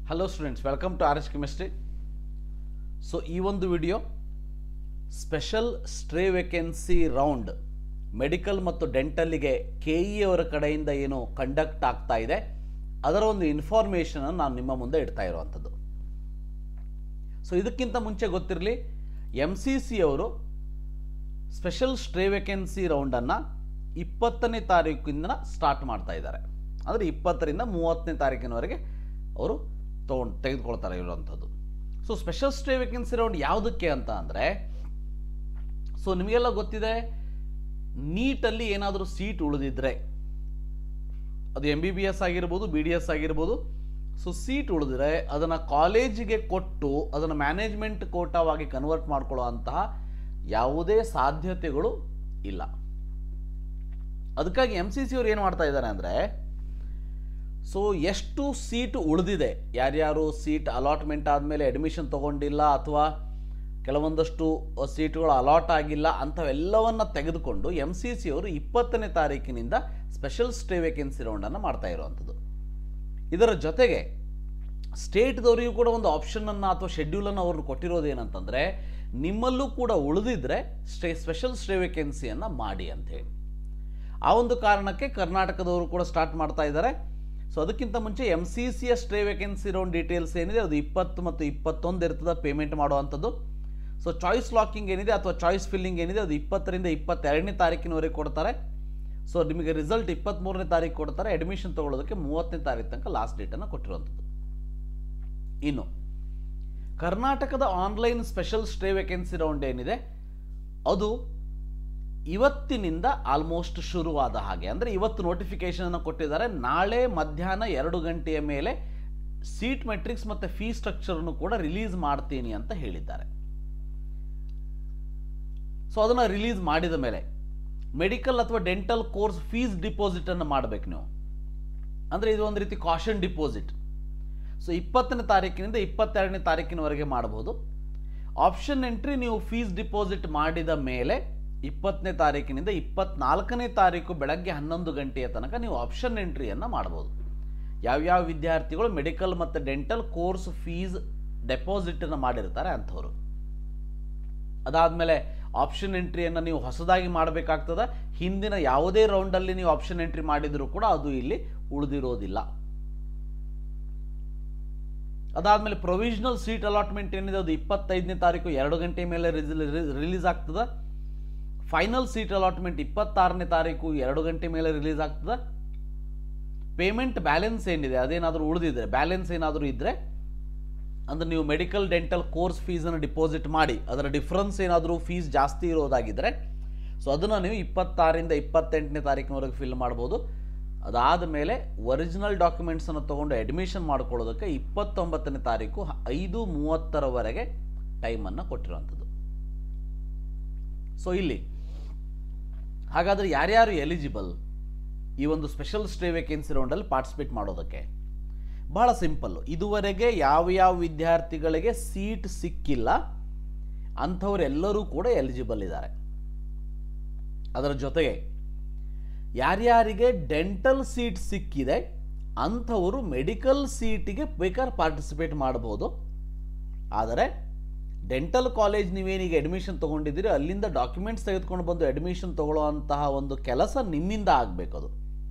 Hello students, welcome to RH Chemistry. So ಈ ಒಂದು video special stray vacancy round medical ಮತ್ತು ಡೆಂಟಲ್ಗೆ KE ಅವರ ಕಡೆಯಿಂದ ಏನು ಕಂಡಕ್ಟ್ ಆಗ್ತಾ ಇದೆ ಅದರ ಒಂದು ಇನ್ಫಾರ್ಮೇಷನ್ ನಾನು ನಿಮ್ಮ ಮುಂದೆ ಇಡ್ತಾ ಇರುವಂಥದ್ದು. ಸೊ ಇದಕ್ಕಿಂತ ಮುಂಚೆ ಗೊತ್ತಿರಲಿ, MCC ಅವರು ಸ್ಪೆಷಲ್ ಸ್ಟ್ರೇ ವೇಕೆನ್ಸಿ ರೌಂಡನ್ನು 20ನೇ ತಾರೀಕಿಂದ ಸ್ಟಾರ್ಟ್ ಮಾಡ್ತಾ ಇದ್ದಾರೆ. ಅಂದರೆ 20ರಿಂದ 30ನೇ ತಾರೀಕಿನವರೆಗೆ ಅವರು ತೆಗೆದುಕೊಳ್ತಾರೆ ಇರುವಂಥದ್ದು. So special stay vacancy round ಯಾವುದಕ್ಕೆ ಅಂತ ಅಂದರೆ, ಸೊ ನಿಮಗೆಲ್ಲ ಗೊತ್ತಿದೆ, ನೀಟಲ್ಲಿ ಏನಾದರೂ ಸೀಟ್ ಉಳಿದಿದ್ರೆ ಅದು MBBS ಆಗಿರ್ಬೋದು, BDS ಆಗಿರ್ಬೋದು. ಸೊ ಸೀಟ್ ಉಳಿದ್ರೆ ಅದನ್ನು ಕಾಲೇಜಿಗೆ ಕೊಟ್ಟು ಅದನ್ನು ಮ್ಯಾನೇಜ್ಮೆಂಟ್ ಕೋಟಾವಾಗಿ ಕನ್ವರ್ಟ್ ಮಾಡ್ಕೊಳ್ಳೋ ಅಂತಹ ಯಾವುದೇ ಸಾಧ್ಯತೆಗಳು ಇಲ್ಲ. ಅದಕ್ಕಾಗಿ MCC ಅವರು ಏನು ಮಾಡ್ತಾ ಇದ್ದಾರೆ ಅಂದರೆ, ಸೊ ಎಷ್ಟು ಸೀಟು ಉಳಿದಿದೆ, ಯಾರ್ಯಾರು ಸೀಟ್ ಅಲಾಟ್ಮೆಂಟ್ ಆದಮೇಲೆ ಅಡ್ಮಿಷನ್ ತೊಗೊಂಡಿಲ್ಲ ಅಥವಾ ಕೆಲವೊಂದಷ್ಟು ಸೀಟುಗಳು ಅಲಾಟ್ ಆಗಿಲ್ಲ ಅಂಥವೆಲ್ಲವನ್ನು ತೆಗೆದುಕೊಂಡು MCC ಅವರು 20ನೇ ತಾರೀಕಿನಿಂದ ಸ್ಪೆಷಲ್ ಸ್ಟೇ ವೇಕೆನ್ಸಿ ರೌಂಡನ್ನು ಮಾಡ್ತಾ ಇರುವಂಥದ್ದು. ಇದರ ಜೊತೆಗೆ ಸ್ಟೇಟ್ದವರಿಗೂ ಕೂಡ ಒಂದು ಆಪ್ಷನನ್ನು ಅಥವಾ ಶೆಡ್ಯೂಲನ್ನು ಅವರು ಕೊಟ್ಟಿರೋದೇನಂತಂದರೆ, ನಿಮ್ಮಲ್ಲೂ ಕೂಡ ಉಳಿದಿದ್ರೆ ಸ್ಪೆಷಲ್ ಸ್ಟೇ ವೇಕೆನ್ಸಿಯನ್ನು ಮಾಡಿ ಅಂಥೇಳಿ. ಆ ಒಂದು ಕಾರಣಕ್ಕೆ ಕರ್ನಾಟಕದವರು ಕೂಡ ಸ್ಟಾರ್ಟ್ ಮಾಡ್ತಾ ಇದ್ದಾರೆ. ಸೊ ಅದಕ್ಕಿಂತ ಮುಂಚೆ MCCಯ ಸ್ಟ್ರೇ ವೇಕೆನ್ಸಿ ರೌಂಡ್ ಡೀಟೇಲ್ಸ್ ಏನಿದೆ ಅದು 20 ಮತ್ತು 21 ಇರ್ತದೆ ಪೇಮೆಂಟ್ ಮಾಡುವಂಥದ್ದು. ಸೊ ಚಾಯ್ಸ್ ಲಾಕಿಂಗ್ ಏನಿದೆ ಅಥವಾ ಚಾಯ್ಸ್ ಫಿಲ್ಲಿಂಗ್ ಏನಿದೆ ಅದು 20ರಿಂದ 22ನೇ ತಾರೀಕಿನವರೆಗೆ ಕೊಡ್ತಾರೆ. ಸೊ ನಿಮಗೆ ರಿಸಲ್ಟ್ 23ನೇ ತಾರೀಕು ಕೊಡ್ತಾರೆ. ಅಡ್ಮಿಷನ್ ತೊಗೊಳ್ಳೋದಕ್ಕೆ 30ನೇ ತಾರೀಕು ತನಕ ಲಾಸ್ಟ್ ಡೇಟನ್ನು ಕೊಟ್ಟಿರುವಂಥದ್ದು. ಇನ್ನು ಕರ್ನಾಟಕದ online special stray vacancy round ಏನಿದೆ ಅದು ಇವತ್ತಿನಿಂದ ಆಲ್ಮೋಸ್ಟ್ ಶುರುವಾದ ಹಾಗೆ. ಅಂದರೆ ಇವತ್ತು ನೋಟಿಫಿಕೇಶನ್ ಕೊಟ್ಟಿದ್ದಾರೆ. ನಾಳೆ ಮಧ್ಯಾಹ್ನ 2 ಗಂಟೆಯ ಮೇಲೆ ಸೀಟ್ ಮೆಟ್ರಿಕ್ಸ್ ಮತ್ತು ಫೀ ಸ್ಟ್ರಕ್ಚರನ್ನು ಕೂಡ ರಿಲೀಸ್ ಮಾಡ್ತೀನಿ ಅಂತ ಹೇಳಿದ್ದಾರೆ. ಸೊ ಅದನ್ನು ರಿಲೀಸ್ ಮಾಡಿದ ಮೇಲೆ ಮೆಡಿಕಲ್ ಅಥವಾ ಡೆಂಟಲ್ ಕೋರ್ಸ್ ಫೀಸ್ ಡಿಪಾಸಿಟನ್ನು ಮಾಡಬೇಕು ನೀವು. ಅಂದರೆ ಇದು ಒಂದು ರೀತಿ ಕಾಷನ್ ಡಿಪಾಸಿಟ್. ಸೊ 20ನೇ ತಾರೀಕಿನಿಂದ 22ನೇ ತಾರೀಕಿನವರೆಗೆ ಮಾಡಬಹುದು. ಆಪ್ಷನ್ ಎಂಟ್ರಿ ನೀವು ಫೀಸ್ ಡಿಪಾಸಿಟ್ ಮಾಡಿದ ಮೇಲೆ 20ನೇ ತಾರೀಕಿನಿಂದ 24ನೇ ತಾರೀಕು ಬೆಳಗ್ಗೆ 11 ಗಂಟೆಯ ತನಕ ನೀವು ಆಪ್ಷನ್ ಎಂಟ್ರಿಯನ್ನು ಮಾಡ್ಬೋದು. ಯಾವ್ಯಾವ ವಿದ್ಯಾರ್ಥಿಗಳು ಮೆಡಿಕಲ್ ಮತ್ತು ಡೆಂಟಲ್ ಕೋರ್ಸ್ ಫೀಸ್ ಡೆಪಾಸಿಟನ್ನು ಮಾಡಿರ್ತಾರೆ ಅಂಥವ್ರು. ಅದಾದಮೇಲೆ ಆಪ್ಷನ್ ಎಂಟ್ರಿಯನ್ನು ನೀವು ಹೊಸದಾಗಿ ಮಾಡಬೇಕಾಗ್ತದೆ. ಹಿಂದಿನ ಯಾವುದೇ ರೌಂಡಲ್ಲಿ ನೀವು ಆಪ್ಷನ್ ಎಂಟ್ರಿ ಮಾಡಿದರೂ ಕೂಡ ಅದು ಇಲ್ಲಿ ಉಳಿದಿರೋದಿಲ್ಲ. ಅದಾದಮೇಲೆ ಪ್ರೊವಿಷನಲ್ ಸೀಟ್ ಅಲಾಟ್ಮೆಂಟ್ ಏನಿದೆ ಅದು 25ನೇ ತಾರೀಕು 2 ಗಂಟೆ ಮೇಲೆ ರಿಲೀಸ್ ಆಗ್ತದೆ. ಫೈನಲ್ ಸೀಟ್ ಅಲಾಟ್ಮೆಂಟ್ 26ನೇ ತಾರೀಕು 2 ಗಂಟೆ ಮೇಲೆ ರಿಲೀಸ್ ಆಗ್ತದೆ. ಪೇಮೆಂಟ್ ಬ್ಯಾಲೆನ್ಸ್ ಏನಿದೆ ಅದೇನಾದರೂ ಉಳಿದಿದ್ರೆ, ಬ್ಯಾಲೆನ್ಸ್ ಏನಾದರೂ ಇದ್ದರೆ ಅಂದರೆ ನೀವು ಮೆಡಿಕಲ್ ಡೆಂಟಲ್ ಕೋರ್ಸ್ ಫೀಸನ್ನು ಡಿಪಾಸಿಟ್ ಮಾಡಿ ಅದರ ಡಿಫ್ರೆನ್ಸ್ ಏನಾದರೂ ಫೀಸ್ ಜಾಸ್ತಿ ಇರೋದಾಗಿದ್ದರೆ ಸೊ ಅದನ್ನು ನೀವು 26ರಿಂದ 28ನೇ ತಾರೀಕಿನವರೆಗೆ ಫಿಲ್ ಮಾಡ್ಬೋದು. ಅದಾದ ಮೇಲೆ ಒರಿಜಿನಲ್ ಡಾಕ್ಯುಮೆಂಟ್ಸನ್ನು ತೊಗೊಂಡು ಅಡ್ಮಿಷನ್ ಮಾಡ್ಕೊಳ್ಳೋದಕ್ಕೆ 29ನೇ ತಾರೀಕು 5:30ರವರೆಗೆ ಟೈಮನ್ನು ಕೊಟ್ಟಿರುವಂಥದ್ದು. ಸೊ ಇಲ್ಲಿ ಹಾಗಾದರೆ ಯಾರ್ಯಾರು ಎಲಿಜಿಬಲ್ ಈ ಒಂದು ಸ್ಪೆಷಲ್ ಸ್ಟೇ ವೇಕೆನ್ಸಿ ರೌಂಡಲ್ಲಿ ಪಾರ್ಟಿಸಿಪೇಟ್ ಮಾಡೋದಕ್ಕೆ? ಬಹಳ ಸಿಂಪಲ್ಲು. ಇದುವರೆಗೆ ಯಾವ ವಿದ್ಯಾರ್ಥಿಗಳಿಗೆ ಸೀಟ್ ಸಿಕ್ಕಿಲ್ಲ ಅಂಥವರೆಲ್ಲರೂ ಕೂಡ ಎಲಿಜಿಬಲ್ ಇದ್ದಾರೆ. ಅದರ ಜೊತೆಗೆ ಯಾರ್ಯಾರಿಗೆ ಡೆಂಟಲ್ ಸೀಟ್ ಸಿಕ್ಕಿದೆ ಅಂಥವರು ಮೆಡಿಕಲ್ ಸೀಟಿಗೆ ಬೇಕಾದ್ರೆ ಪಾರ್ಟಿಸಿಪೇಟ್ ಮಾಡಬಹುದು. ಆದರೆ ಡೆಂಟಲ್ ಕಾಲೇಜ್ ನೀವೇನೀಗ ಅಡ್ಮಿಷನ್ ತೊಗೊಂಡಿದ್ದೀರಿ ಅಲ್ಲಿಂದ ಡಾಕ್ಯುಮೆಂಟ್ಸ್ ತೆಗೆದುಕೊಂಡು ಬಂದು ಅಡ್ಮಿಷನ್ ತೊಗೊಳ್ಳೋ ಅಂತಹ ಒಂದು ಕೆಲಸ ನಿಮ್ಮಿಂದ ಆಗಬೇಕು, ಅದು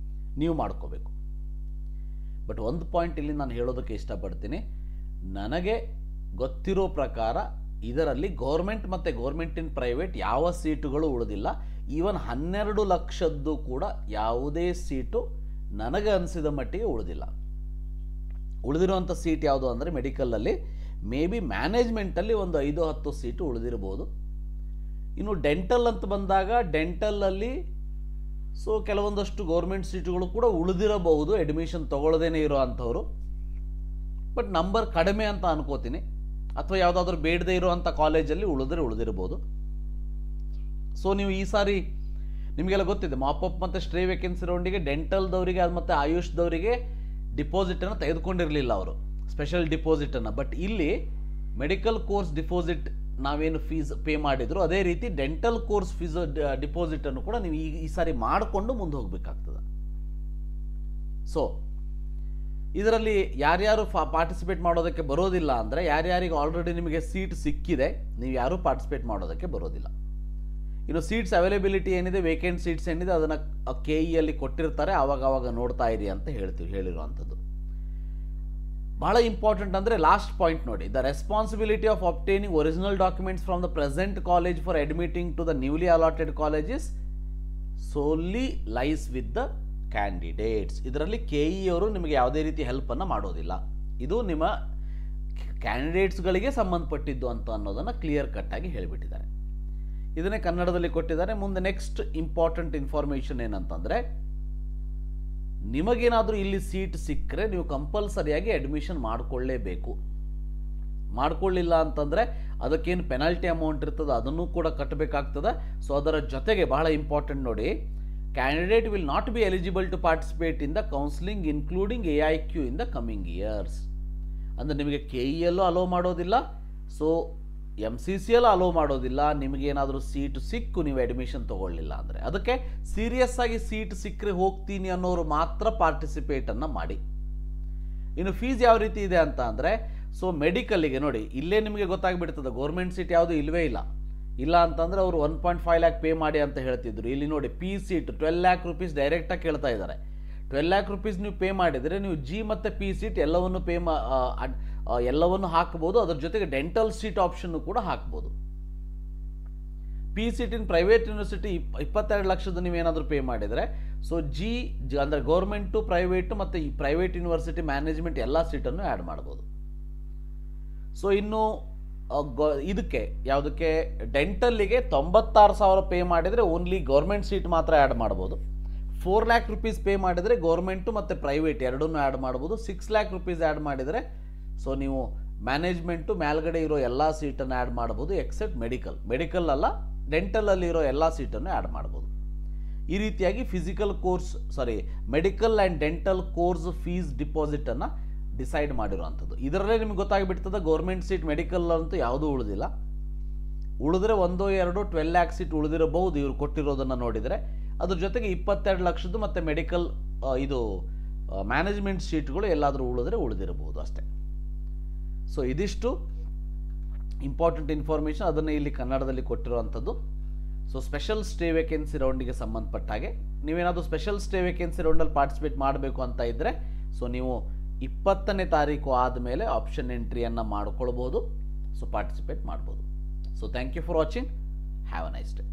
ನೀವು ಮಾಡ್ಕೋಬೇಕು. ಬಟ್ ಒಂದು ಪಾಯಿಂಟ್ ಇಲ್ಲಿ ನಾನು ಹೇಳೋದಕ್ಕೆ ಇಷ್ಟಪಡ್ತೀನಿ. ನನಗೆ ಗೊತ್ತಿರೋ ಪ್ರಕಾರ ಇದರಲ್ಲಿ ಗೌರ್ಮೆಂಟ್ ಮತ್ತು ಗೌರ್ಮೆಂಟ್ ಇನ್ ಪ್ರೈವೇಟ್ ಯಾವ ಸೀಟುಗಳು ಉಳಿದಿಲ್ಲ. ಈವನ್ 12 ಲಕ್ಷದ್ದು ಕೂಡ ಯಾವುದೇ ಸೀಟು ನನಗೆ ಅನಿಸಿದ ಮಟ್ಟಿಗೆ ಉಳಿದಿಲ್ಲ. ಉಳಿದಿರುವಂಥ ಸೀಟ್ ಯಾವುದು ಅಂದರೆ ಮೆಡಿಕಲಲ್ಲಿ ಮೇ ಬಿ ಮ್ಯಾನೇಜ್ಮೆಂಟಲ್ಲಿ ಒಂದು 5-10 ಸೀಟು ಉಳಿದಿರ್ಬೋದು. ಇನ್ನು ಡೆಂಟಲ್ ಅಂತ ಬಂದಾಗ ಡೆಂಟಲಲ್ಲಿ ಸೊ ಕೆಲವೊಂದಷ್ಟು ಗೌರ್ಮೆಂಟ್ ಸೀಟುಗಳು ಕೂಡ ಉಳಿದಿರಬಹುದು ಅಡ್ಮಿಷನ್ ತೊಗೊಳ್ಳದೇನೆ ಇರೋ ಅಂಥವ್ರು. ಬಟ್ ನಂಬರ್ ಕಡಿಮೆ ಅಂತ ಅನ್ಕೋತೀನಿ. ಅಥವಾ ಯಾವುದಾದ್ರೂ ಬೇಡದೇ ಇರೋವಂಥ ಕಾಲೇಜಲ್ಲಿ ಉಳಿದಿರ್ಬೋದು. ಸೊ ನೀವು ಈ ಸಾರಿ ನಿಮಗೆಲ್ಲ ಗೊತ್ತಿದೆ, ಮಾಪಪ್ ಮತ್ತು ಸ್ಟ್ರೇ ವೇಕೆನ್ಸಿ ರೌಂಡಿಗೆ ಡೆಂಟಲ್ದವರಿಗೆ ಅದು ಮತ್ತು ಆಯುಷ್ದವರಿಗೆ ಡಿಪಾಸಿಟನ್ನು ತೆಗೆದುಕೊಂಡಿರಲಿಲ್ಲ ಅವರು, ಸ್ಪೆಷಲ್ ಡಿಪಾಸಿಟನ್ನು. ಬಟ್ ಇಲ್ಲಿ ಮೆಡಿಕಲ್ ಕೋರ್ಸ್ ಡಿಪಾಸಿಟ್ ನಾವೇನು ಫೀಸ್ ಪೇ ಮಾಡಿದ್ರು ಅದೇ ರೀತಿ ಡೆಂಟಲ್ ಕೋರ್ಸ್ ಫೀಸ್ ಡಿಪಾಸಿಟನ್ನು ಕೂಡ ನೀವು ಈ ಸಾರಿ ಮಾಡಿಕೊಂಡು ಮುಂದೆ ಹೋಗಬೇಕಾಗ್ತದೆ. ಸೊ ಇದರಲ್ಲಿ ಯಾರ್ಯಾರು ಪಾರ್ಟಿಸಿಪೇಟ್ ಮಾಡೋದಕ್ಕೆ ಬರೋದಿಲ್ಲ ಅಂದರೆ ಯಾರ್ಯಾರಿಗೆ ಆಲ್ರೆಡಿ ನಿಮಗೆ ಸೀಟ್ ಸಿಕ್ಕಿದೆ ನೀವು ಯಾರೂ ಪಾರ್ಟಿಸಿಪೇಟ್ ಮಾಡೋದಕ್ಕೆ ಬರೋದಿಲ್ಲ. ಇನ್ನು ಸೀಟ್ಸ್ ಅವೈಲೇಬಿಲಿಟಿ ಏನಿದೆ, ವೇಕೆಂಟ್ ಸೀಟ್ಸ್ ಏನಿದೆ ಅದನ್ನು KEಯಲ್ಲಿ ಕೊಟ್ಟಿರ್ತಾರೆ, ಆವಾಗ ನೋಡ್ತಾ ಇರಿ ಅಂತ ಹೇಳಿರುವಂಥದ್ದು. ಬಹಳ ಇಂಪಾರ್ಟೆಂಟ್ ಅಂದರೆ ಲಾಸ್ಟ್ ಪಾಯಿಂಟ್ ನೋಡಿ, the responsibility of obtaining original documents from the present college for admitting to the newly allotted colleges solely lies with the candidates. ಇದರಲ್ಲಿ KE ಅವರು ನಿಮಗೆ ಯಾವುದೇ ರೀತಿ ಹೆಲ್ಪನ್ನು ಮಾಡೋದಿಲ್ಲ. ಇದು ನಿಮ್ಮ ಕ್ಯಾಂಡಿಡೇಟ್ಸ್ಗಳಿಗೆ ಸಂಬಂಧಪಟ್ಟಿದ್ದು ಅಂತ ಅನ್ನೋದನ್ನು ಕ್ಲಿಯರ್ ಕಟ್ ಆಗಿ ಹೇಳಿಬಿಟ್ಟಿದ್ದಾರೆ. ಇದನ್ನೇ ಕನ್ನಡದಲ್ಲಿ ಕೊಟ್ಟಿದ್ದಾರೆ. ಮುಂದೆ ನೆಕ್ಸ್ಟ್ ಇಂಪಾರ್ಟೆಂಟ್ ಇನ್ಫಾರ್ಮೇಷನ್ ಏನಂತಂದರೆ, ನಿಮಗೇನಾದರೂ ಇಲ್ಲಿ ಸೀಟ್ ಸಿಕ್ಕರೆ ನೀವು ಕಂಪಲ್ಸರಿಯಾಗಿ ಅಡ್ಮಿಷನ್ ಮಾಡಿಕೊಳ್ಳೇಬೇಕು. ಮಾಡ್ಕೊಳ್ಳಿಲ್ಲ ಅಂತಂದರೆ ಅದಕ್ಕೇನು ಪೆನಾಲ್ಟಿ ಅಮೌಂಟ್ ಇರ್ತದೆ ಅದನ್ನು ಕೂಡ ಕಟ್ಟಬೇಕಾಗ್ತದೆ. ಸೊ ಅದರ ಜೊತೆಗೆ ಬಹಳ ಇಂಪಾರ್ಟೆಂಟ್ ನೋಡಿ, candidate will not be eligible to participate in the counselling including AIQ in the coming years. ಅಂದರೆ ನಿಮಗೆ KEಯಲ್ಲೂ ಅಲೋ ಮಾಡೋದಿಲ್ಲ, ಸೊ MCCಯಲ್ಲೂ ಅಲೋ ಮಾಡೋದಿಲ್ಲ. ನಿಮಗೇನಾದರೂ ಸೀಟ್ ಸಿಕ್ಕು ನೀವು ಅಡ್ಮಿಷನ್ ತೊಗೊಳ್ಳಿಲ್ಲ ಅಂದರೆ. ಅದಕ್ಕೆ ಸೀರಿಯಸ್ ಆಗಿ ಸೀಟ್ ಸಿಕ್ಕರೆ ಹೋಗ್ತೀನಿ ಅನ್ನೋರು ಮಾತ್ರ ಪಾರ್ಟಿಸಿಪೇಟನ್ನು ಮಾಡಿ. ಇನ್ನು ಫೀಸ್ ಯಾವ ರೀತಿ ಇದೆ ಅಂತ ಅಂದರೆ, ಸೊ ಮೆಡಿಕಲ್ಲಿಗೆ ನೋಡಿ ಇಲ್ಲೇ ನಿಮಗೆ ಗೊತ್ತಾಗ್ಬಿಡ್ತದೆ ಗೌರ್ಮೆಂಟ್ ಸೀಟ್ ಯಾವುದು ಇಲ್ಲವೇ ಇಲ್ಲ ಅಂತಂದರೆ ಅವರು 1.5 lakh ಪೇ ಮಾಡಿ ಅಂತ ಹೇಳ್ತಿದ್ರು. ಇಲ್ಲಿ ನೋಡಿ P ಸೀಟ್ 12 lakh rupees ಡೈರೆಕ್ಟಾಗಿ ಕೇಳ್ತಾ ಇದ್ದಾರೆ. 12 lakh rupees ನೀವು ಪೇ ಮಾಡಿದರೆ ನೀವು G ಮತ್ತು P ಸೀಟ್ ಎಲ್ಲವನ್ನು ಎಲ್ಲವನ್ನು ಹಾಕ್ಬೋದು. ಅದರ ಜೊತೆಗೆ ಡೆಂಟಲ್ ಸೀಟ್ ಆಪ್ಷನ್ನು ಕೂಡ ಹಾಕ್ಬೋದು. P seat in private university 22 ಲಕ್ಷದ ನೀವೇನಾದರೂ ಪೇ ಮಾಡಿದರೆ, ಸೊ G ಅಂದರೆ ಗೌರ್ಮೆಂಟು, ಪ್ರೈವೇಟು ಮತ್ತು ಈ ಪ್ರೈವೇಟ್ ಯೂನಿವರ್ಸಿಟಿ ಮ್ಯಾನೇಜ್ಮೆಂಟ್ ಎಲ್ಲ ಸೀಟನ್ನು ಆ್ಯಡ್ ಮಾಡ್ಬೋದು. ಸೊ ಇನ್ನು ಇದಕ್ಕೆ ಯಾವುದಕ್ಕೆ ಡೆಂಟಲ್ಲಿಗೆ 96,000 ಪೇ ಮಾಡಿದರೆ ಓನ್ಲಿ ಗೌರ್ಮೆಂಟ್ ಸೀಟ್ ಮಾತ್ರ ಆ್ಯಡ್ ಮಾಡ್ಬೋದು. 4 lakh rupees ಪೇ ಮಾಡಿದರೆ ಗೌರ್ಮೆಂಟು ಮತ್ತು ಪ್ರೈವೇಟ್ ಎರಡನ್ನೂ ಆ್ಯಡ್ ಮಾಡ್ಬೋದು. 6 lakh rupees ಆ್ಯಡ್ ಮಾಡಿದರೆ ಸೊ ನೀವು ಮ್ಯಾನೇಜ್ಮೆಂಟು ಮೇಲ್ಗಡೆ ಇರೋ ಎಲ್ಲ ಸೀಟನ್ನು ಆ್ಯಡ್ ಮಾಡ್ಬೋದು ಎಕ್ಸೆಪ್ಟ್ ಮೆಡಿಕಲ್ ಅಲ್ಲ, ಡೆಂಟಲಲ್ಲಿ ಇರೋ ಎಲ್ಲ ಸೀಟನ್ನು ಆ್ಯಡ್ ಮಾಡ್ಬೋದು. ಈ ರೀತಿಯಾಗಿ medical and dental course fees ಡಿಪಾಸಿಟನ್ನು ಡಿಸೈಡ್ ಮಾಡಿರುವಂಥದ್ದು. ಇದರಲ್ಲೇ ನಿಮ್ಗೆ ಗೊತ್ತಾಗಿಬಿಡ್ತದೆ ಗೌರ್ಮೆಂಟ್ ಸೀಟ್ ಮೆಡಿಕಲ್ ಅಂತೂ ಯಾವುದೂ ಉಳಿದಿಲ್ಲ. ಉಳಿದ್ರೆ 12 lakh ಸೀಟ್ ಉಳಿದಿರಬಹುದು ಇವರು ಕೊಟ್ಟಿರೋದನ್ನು ನೋಡಿದರೆ. ಅದ್ರ ಜೊತೆಗೆ 22 ಲಕ್ಷದ್ದು ಮತ್ತು ಮೆಡಿಕಲ್ ಇದು ಮ್ಯಾನೇಜ್ಮೆಂಟ್ ಸೀಟ್ಗಳು ಎಲ್ಲಾದರೂ ಉಳಿದಿರಬಹುದು ಅಷ್ಟೇ. ಸೊ ಇದಿಷ್ಟು ಇಂಪಾರ್ಟೆಂಟ್ ಇನ್ಫಾರ್ಮೇಷನ್, ಅದನ್ನು ಇಲ್ಲಿ ಕನ್ನಡದಲ್ಲಿ ಕೊಟ್ಟಿರುವಂಥದ್ದು. ಸೊ ಸ್ಪೆಷಲ್ ಸ್ಟೇ ವೇಕೆನ್ಸಿ ರೌಂಡಿಗೆ ಸಂಬಂಧಪಟ್ಟ ಹಾಗೆ ನೀವೇನಾದರೂ ಸ್ಪೆಷಲ್ ಸ್ಟೇ ವೇಕೆನ್ಸಿ ರೌಂಡಲ್ಲಿ ಪಾರ್ಟಿಸಿಪೇಟ್ ಮಾಡಬೇಕು ಅಂತ ಇದ್ದರೆ, ಸೊ ನೀವು 20ನೇ ತಾರೀಕು ಆದಮೇಲೆ ಆಪ್ಷನ್ ಎಂಟ್ರಿಯನ್ನು ಮಾಡ್ಕೊಳ್ಬೋದು. ಸೊ ಪಾರ್ಟಿಸಿಪೇಟ್ ಮಾಡ್ಬೋದು. So thank you for watching. Have a nice day.